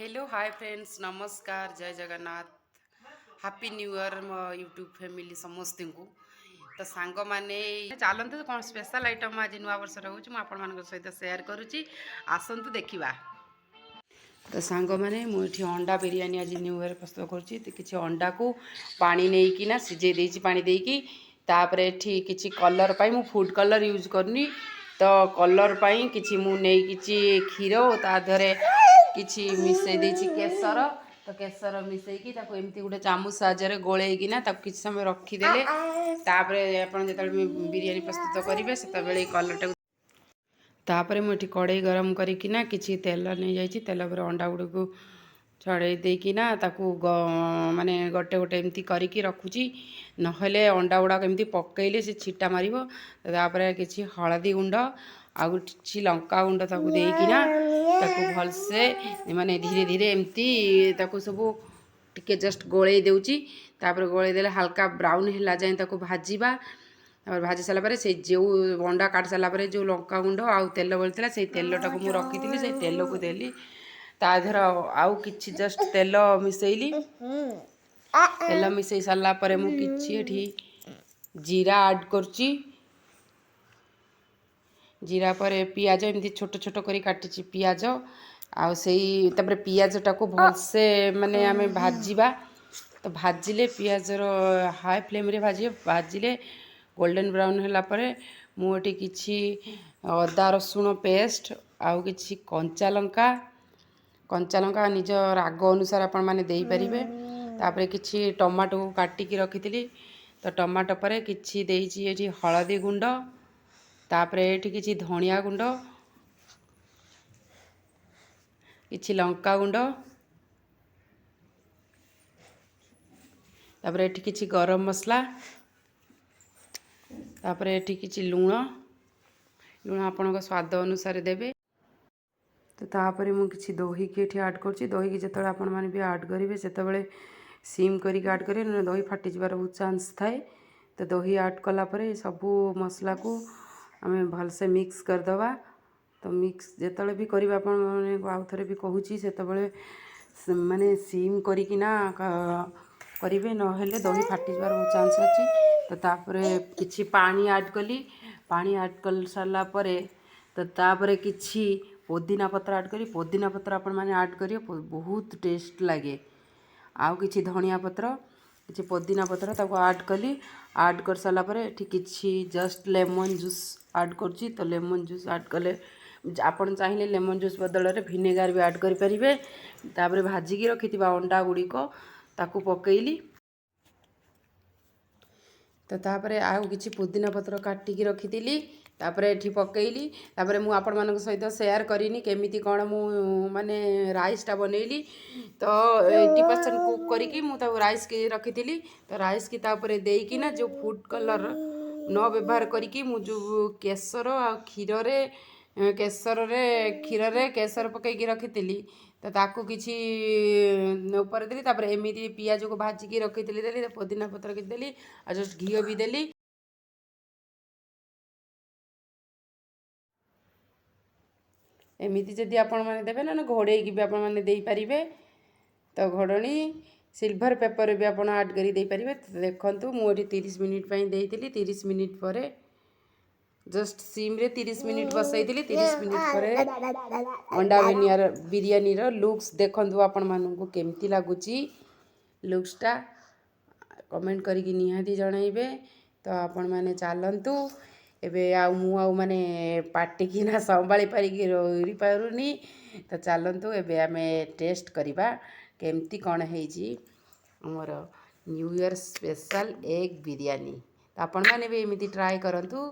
Hello hi friends नमस्कार जय Jagannath happy new year मो यूट्यूब फैमिली समस्त को तो सांग माने चलते कौन स्पेशल आइटम आज नुआ वर्ष रोचे मुझे सहित सेयार करुच्ची आसतु देखा तो सांग मैंने मुझे अंडा बिरियानी आज न्यू ईयर प्रस्तुत करुच्ची किसी अंडा को पानी नहीं सीझे देती पानी देकी तापर एठी किसी कलर पाई मु फूड कलर यूज करनी तो कलर पाई किसी मु नहीं किसी क्षीर ता धरे किसी मिसई देछि केसर तो केसर मिसईकी एमती गोटे चामच साहाଯ୍ୟରେ गोलेकिना किसी समय रखीदेले तापरे आपण जेतबे बिरयानी प्रस्तुत करेंगे से कलर तापरे मुझे कड़ाई गरम करिकिना किसी तेल नहीं जाइए तेल पर अंडा गुड़ को छड़े देकिना ताकू माने गोटे गोटे एमती करके रखुची नहले अंडा गुड़ा एमती पकईले से छिटा मारिब तापर किसी हलदी गुंड आउ किसी लंका गुंड ताकू देकिना ताकू भलसे माने धीरे धीरे एमती ताकू सब टिके जस्ट गोलई देउची तापर गोलई देले हल्का ब्राउन हैला जाए ताकू भाजीबा और भाजी सारापर से जो अंडा काट सारापर जो लंका गुंड आउ तेल बलता से तेलटा को मुझे रखी से तेल को देली ताधर आउ कि जस्ट तेल मिसैली तेल मिसई सारापर मुझे जीरा ऐड करची जीरा पर पियाज एमती छोट छोट करी काटिची पियाज आउ सेई तबरे पियाजटा को भलसे माने आमे भाजीबा तो भाजिले पियाजर हाई फ्लेम रे भाजिले गोल्डन ब्राउन होला परे मुठी किछि अदा रसुण पेस्ट आउ किछि कंचा लंका निज राग अनुसार आपण माने देई परिबे तापरे किछि टमाटो को काटिकी रखिथिली तो टमाटो परे किछि देइछि एठी हळदी गुंड तापरे एठी किछि धनिया गुंड किछि लंका गुंड तापरे एठी किछि गरम मसला तापरे एठी किछि लूण आपनक स्वाद अनुसार देबे तो तापरे मु किछि दही की एठी ऐड करछि दही की जतले आपण माने भी ऐड करिवे सेतबेले सिम करी ऐड करिवे न दही फाटी जिबार बहुत चांस थाए तो दही ऐड कला परे सबू मसला को आमे भलसे मिक्स कर दवा तो मिक्स जेतले भी करिवा आपण माने आउ थरे भी कहूची सेतबेले माने सिम करिकिना करिवे न हेले दही फाटी जिबार बहुत चांस अछि तो तापरे किछि पानी ऐड कली पानी ऐड कर सारला परे तो तापरे किछि पुदीना पत्र ऐड करी पुदीना पत्र आपण माने ऐड करियो बहुत टेस्ट लगे आउ किछि धनिया पत्र किछि पुदीना पत्र ताको ऐड कली ऐड कर साला परे एठी किछि जस्ट लेमन जूस ऐड करछि तो लेमन जूस ऐड कले आपण चाहिए लेमन जूस बदल रे विनेगार भी ऐड करि परिबे तापरे भाजी की रखिथिबा अंडा गुडी को ताको पकेइली तो तापरे आउ किछि पुदीना पत्र काटिकी रखिथिली तापरे एठी पकेइली तापरे मु आपण मानक सहित शेयर करिनी केमिति कोन मु माने राइसटा बनैली तो 80% कुक करिकी मु ता राइस के रखिथिली तो राइस की तापरे देइकी ना जो फूड कलर न व्यवहार करिकी मु जो केसर आ क्षीर रे केसर पकईकी रखिथिली तो ताकू किछि ऊपर देली तापरे एमिति पियाज को भाजिकी रखिथिली देली पुदीना पत्र के देली आ जस्ट घी भी देली एमिति जदि आपण माने देबे ना घोड़े भी आपण माने देई परिबे तो घोड़नी सिल्वर पेपर भी आपण ऐड करी देई परिबे तो देखंतु मु एठी 30 मिनिट पई देइतिली 30 मिनिट परे जस्ट सिम रे 30 मिनिट बसैतिली 30 मिनिट परे अंडा बिरयानी रो लुक्स देखंतु आपण मानू केमती लागुची लुक्सटा कमेंट करिकी निहाती जणाइबे तो आपण माने चलंतु एबे आउ माने पार्टी की ना संभाली पारिकी रही पारुनी तो चलंतु एबे आमे टेस्ट करिबा केमती कौन हेजी हमर new year special egg biryani तो आपण माने भी एमिति ट्राई करंतु।